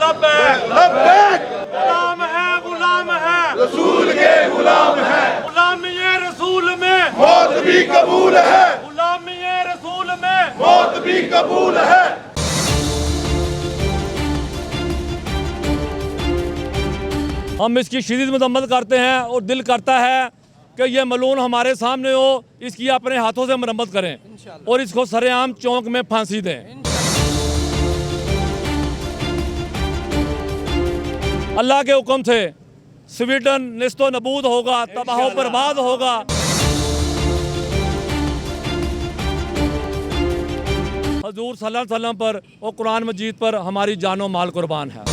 लब्बैक लब्बैक गुलाम है रसूल के गुलाम है, गुलामी रसूल में मौत भी कबूल है, गुलामी रसूल में मौत भी कबूल है। हम इसकी शदीद मजम्मत करते हैं और दिल करता है कि ये मलून हमारे सामने हो, इसकी अपने हाथों से मरम्मत करें और इसको सरेआम चौक में फांसी दें। अल्लाह के हुक्म से स्वीडन निस्तो नबूद होगा, तबाह बर्बाद होगा। हजूर सल्लल्लाहु अलैहि वसल्लम पर और कुरान मजीद पर हमारी जानो माल कुर्बान है।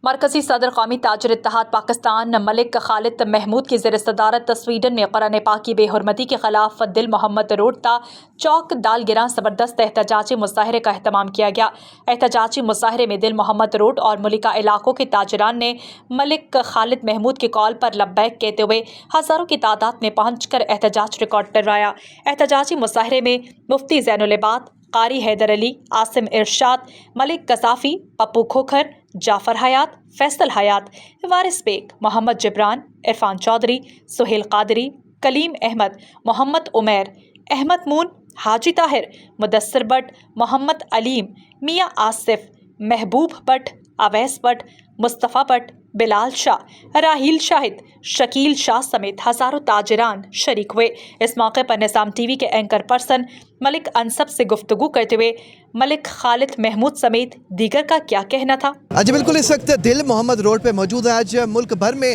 मरकजी सदर कौमी ताजर इत्तेहाद पाकिस्तान मलिक खालिद महमूद की ज़ेर सदारत स्वीडन में कुरान पाक की बेहुरमती के खिलाफ दिल मोहम्मद रोड ता चौक दाल गिरां ज़बरदस्त एहतजाजी मुजाहरे का अहतमाम किया गया। एहतजाजी मुजाहरे में दिल मोहम्मद रोड और मुलिका इलाकों के ताजरान ने मलिक खालिद महमूद की कॉल पर लब्बैक कहते हुए हज़ारों की तादाद में पहुँच कर एहतजाज रिकॉर्ड करवाया। एहतजाजी मुजाहरे में मुफ्ती ज़ैनुल इबाद, कारी हैदर अली, आसिम इरशाद, मलिक कसाफ़ी, पप्पू खोखर, जाफ़र हयात, फैसल हयात, वारिस बेग, मोहम्मद जिब्रान, इरफान चौधरी, सुहेल कादरी, कलीम अहमद, मोहम्मद उमैर, अहमद मून, हाजी ताहिर, मुदस्सिर बट, मोहम्मद अलीम, मियाँ आसिफ, महबूब बट, अवैस बट, मुस्तफ़ा बट, बिलाल शाह, राहील शाहिद, शकील शाह समेत हज़ारों ताजरान शरीक हुए। इस मौके पर निज़ाम टीवी के एंकर पर्सन मलिक अंसब से गुफ्तगू करते हुए मलिक खालिद महमूद समेत दीगर का क्या कहना था। जी बिल्कुल, इस वक्त दिल मोहम्मद रोड पे मौजूद है। आज मुल्क भर में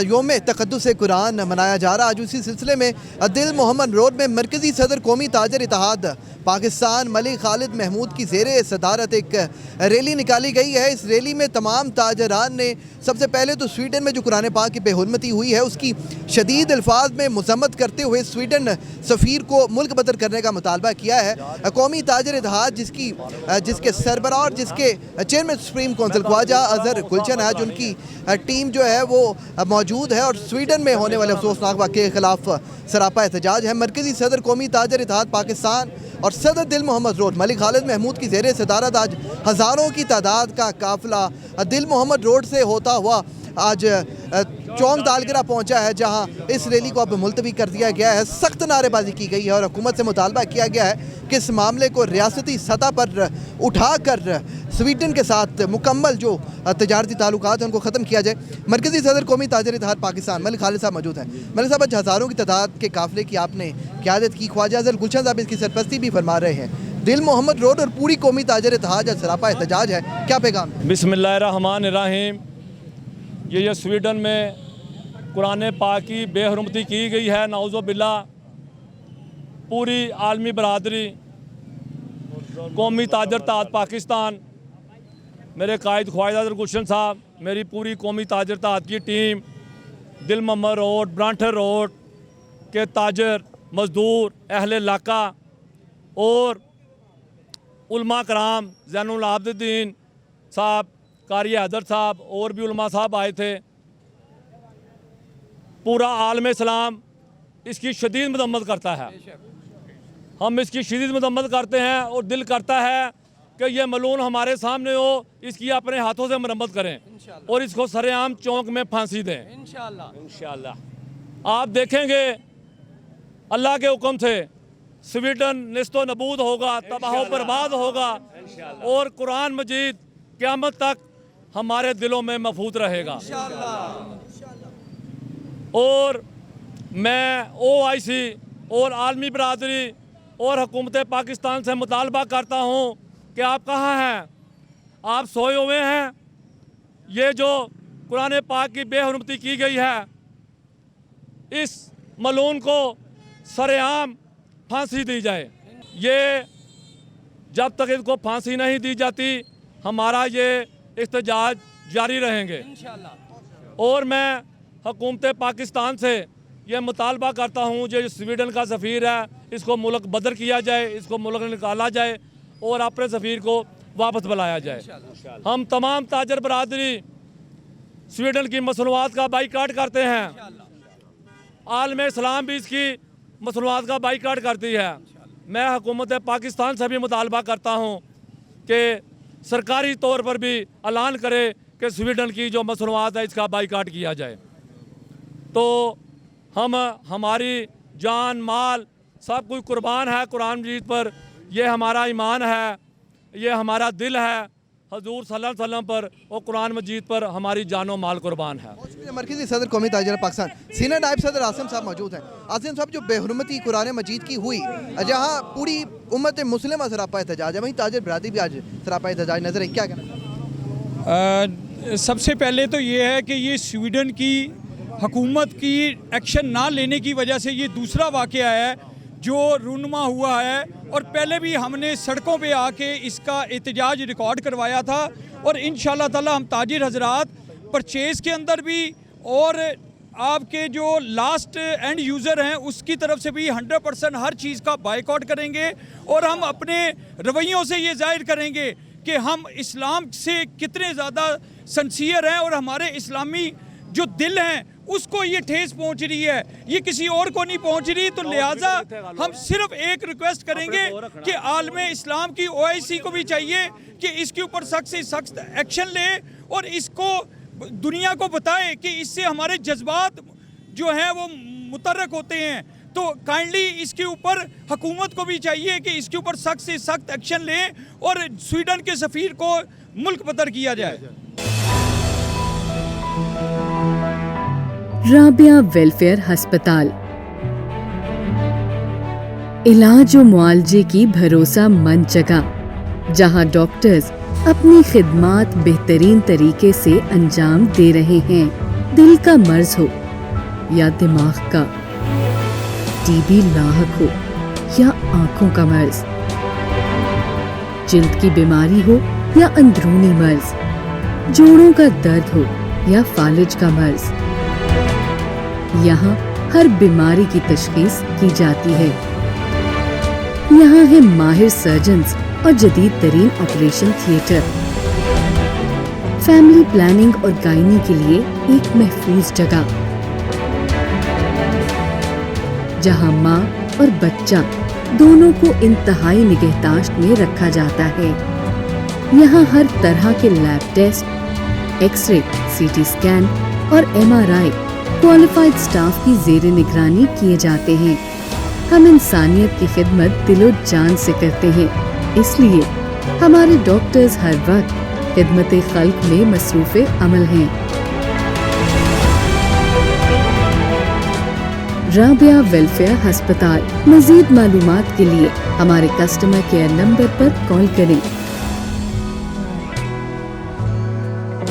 योम तक़द्दुस कुरान मनाया जा रहा है। आज उसी सिलसिले में दिल मोहम्मद रोड में मरकज़ी सदर कौमी ताजर इत्तेहाद पाकिस्तान मलिक खालिद महमूद की ज़ेरे सदारत एक रैली निकाली गई है। इस रैली में तमाम ताजरान ने सबसे पहले तो स्वीडन में जो कुरान पाक की बेहुरमती हुई है उसकी शदीद अल्फाज में मज़म्मत करते हुए स्वीडन सफ़ीर को मुल्क बदर करने का मुतालबा किया है। कौमी ताजर इत्तेहाद जिसके सरबराह और जिसके chairman supreme council Khwaja Azhar Gulshan आज उनकी टीम जो है वो मौजूद है और स्वीडन में होने वाले अफसोसनाक वाक़े के खिलाफ सरापा एहतजाज है। मरकज़ी सदर कौमी ताजर इत्तेहाद पाकिस्तान और सदर दिल मोहम्मद रोड मलिक खालिद महमूद की ज़ेरे सदारत आज हज़ारों की तादाद का काफ़िला दिल मोहम्मद रोड से होता हुआ आज चौक दालगिरा पहुंचा है, जहां इस रैली को अब मुलतवी कर दिया गया है। सख्त नारेबाजी की गई है और हुकूमत से मुतालबा किया गया है कि इस मामले को रियासती सतह पर उठाकर स्वीडन के साथ मुकम्मल जो तजारती ताल्लुकात हैं उनको ख़त्म किया जाए। मरकज़ी सदर कौमी ताजर इत्तेहाद पाकिस्तान मलिक खालिद साहब मौजूद हैं। मलिक साहब, आज हज़ारों की तादाद के काफ़िले की आपने क़यादत की, ख्वाजा अजहर गुलशन साहब इसकी सरपरस्ती भी फरमा रहे हैं। दिल मोहम्मद रोड और पूरी कौमी ताजर इत्तेहाद सरापा एहतजाज है, क्या पैगाम? बिस्मिल्लाहिर्रहमानिर्रहीम। ये स्वीडन में कुरान पाक की बेहुरमती की गई है, नाउज़ु बिल्लाह। पूरी आलमी बरादरी, कौमी ताजर इत्तेहाद पाकिस्तान, मेरे कायद ख्वाजा अजहर गुलशन साहब, मेरी पूरी कौमी ताजर इत्तेहाद की टीम, दिल मोहम्मद रोड, ब्रांटर रोड के ताजर, मज़दूर, अहले इलाका और उलमा कराम, ज़ैनुल आबिदीन साहब, कारी हैदर साहब और भी उलमा साहब आए थे। पूरा आलम इस्लाम इसकी शदीद मजम्मत करता है। हम इसकी शदीद मजम्मत करते हैं और दिल करता है कि ये मलून हमारे सामने हो, इसकी अपने हाथों से मरम्मत करें और इसको सरेआम चौक में फांसी दें इंशाअल्लाह। आप देखेंगे अल्लाह के हुक्म से स्वीडन निस्तो नबूद होगा, तबाह बर्बाद होगा और कुरान मजीद क़यामत तक हमारे दिलों में महफूज रहेगा। और मैं OIC और आलमी बरादरी और हुकूमत पाकिस्तान से मुतालबा करता हूँ कि आप कहाँ हैं? आप सोए हुए हैं? ये जो कुरान पाक की बेहुरमती की गई है, इस मलून को सरेआम फांसी दी जाए। ये जब तक इसको फांसी नहीं दी जाती हमारा ये एहतजाज जारी रहेंगे। और मैं हुकूमत पाकिस्तान से ये मुतालबा करता हूँ जो स्वीडन का सफ़ीर है इसको मुल्क बदर किया जाए, इसको मुल्क निकाला जाए और अपने सफ़ीर को वापस बुलाया जाए। हम तमाम ताजर बरादरी स्वीडन की मसनूआत का बाइकाट करते हैं। आलम इस्लाम भी इसकी मसनूआत का बाइकाट करती है। मैं हुकूमत पाकिस्तान से भी मुतालबा करता हूँ कि सरकारी तौर पर भी ऐलान करे कि स्वीडन की जो मसनूआत है इसका बाइकाट किया जाए। तो हम हमारी जान माल सब कुछ कुर्बान है कुरान मजीद पर। यह हमारा ईमान है, ये हमारा दिल है। हजूर सल्लल्लाहु अलैहि वसल्लम पर और कुरान मजीद पर हमारी जानो माल कुर्बान है। मरकज़ी सदर कौमी ताजर पाकिस्तान सीनियर नायब सदर आसिम साहब मौजूद हैं। आसिम साहब, जो बेहुरमती कुरान मजीद की हुई, जहाँ पूरी उम्मत मुस्लिम सरापा एहतजाज है, वहीं ताजर बरादरी भी आज सरापा एहतजाज नजर है, क्या कहना? सबसे पहले तो ये है कि ये स्वीडन की हुकूमत की एक्शन ना लेने की वजह से ये दूसरा वाक़या है जो रूनुमा हुआ है। और पहले भी हमने सड़कों पे आके इसका एहतजाज रिकॉर्ड करवाया था और इंशाअल्लाह ताला हम ताजिर हजरात परचेज़ के अंदर भी और आपके जो लास्ट एंड यूज़र हैं उसकी तरफ से भी 100% हर चीज़ का बाइकआउट करेंगे। और हम अपने रवैयों से ये जाहिर करेंगे कि हम इस्लाम से कितने ज़्यादा सिंसियर हैं और हमारे इस्लामी जो दिल हैं उसको ये ठेस पहुंच रही है, ये किसी और को नहीं पहुंच रही। तो लिहाजा हम सिर्फ एक रिक्वेस्ट करेंगे कि आलम इस्लाम की OIC को भी चाहिए कि इसके ऊपर सख्त से सख्त एक्शन ले और इसको दुनिया को बताए कि इससे हमारे जज्बात जो हैं वो मुतर्रक होते हैं। तो काइंडली इसके ऊपर हुकूमत को भी चाहिए कि इसके ऊपर सख्त से सख्त एक्शन ले और स्वीडन के सफ़ीर को मुल्क बदर किया जाए। राबिया वेलफेयर अस्पताल, इलाज और मुआलजे की भरोसामंद जगह, जहां डॉक्टर्स अपनी खिदमात बेहतरीन तरीके से अंजाम दे रहे हैं। दिल का मर्ज हो या दिमाग का, TB लाहक हो या आंखों का मर्ज, जिल्द की बीमारी हो या अंदरूनी मर्ज, जोड़ों का दर्द हो या फालिज का मर्ज, यहाँ हर बीमारी की तशखीस की जाती है। यहाँ है माहिर सर्जन्स और जदीद तरीन ऑपरेशन थिएटर। फैमिली प्लानिंग और गायनी के लिए एक महफूज जगह, जहाँ माँ और बच्चा दोनों को इंतहाई निगहदाश्त में रखा जाता है। यहाँ हर तरह के lab test, X-ray, CT scan और MRI क्वालिफाइड स्टाफ की ज़ेरे निगरानी किए जाते हैं। हम इंसानियत की खिदमत दिलो जान से करते हैं, इसलिए हमारे डॉक्टर्स हर वक्त खिदमत खल्क में मसरूफ़े अमल हैं। राबिया वेलफेयर अस्पताल। मज़ीद मालूमात के लिए हमारे कस्टमर केयर नंबर पर कॉल करें